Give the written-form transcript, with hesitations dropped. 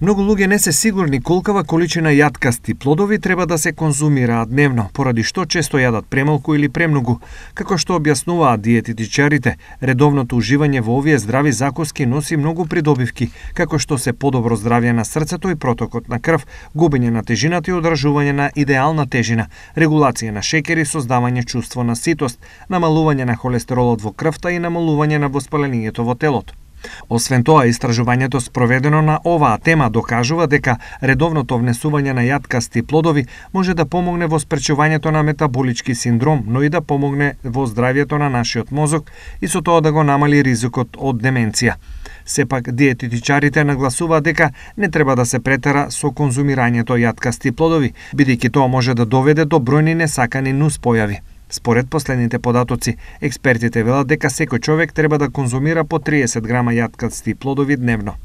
Многу луѓе не се сигурни колкава количина јаткасти плодови треба да се конзумираат дневно, поради што често јадат премалку или премногу. Како што објаснуваат диететичарите, редовното уживање во овие здрави закуски носи многу придобивки, како што се подобро здравје на срцето и протокот на крв, губење на тежината и одржување на идеална тежина, регулација на шеќер и создавање чувство на ситост, намалување на холестеролот во крвта и намалување на воспалението во телото. Освен тоа, истражувањето спроведено на оваа тема докажува дека редовното внесување на јаткасти плодови може да помогне во спречувањето на метаболички синдром, но и да помогне во здравјето на нашиот мозок и со тоа да го намали ризикот од деменција. Сепак, диететичарите нагласуваат дека не треба да се претера со конзумирањето јаткасти плодови, бидејќи тоа може да доведе до бројни несакани нуспојави. Според последните податоци, експертите велат дека секој човек треба да конзумира по 30 грама јаткасти плодови дневно.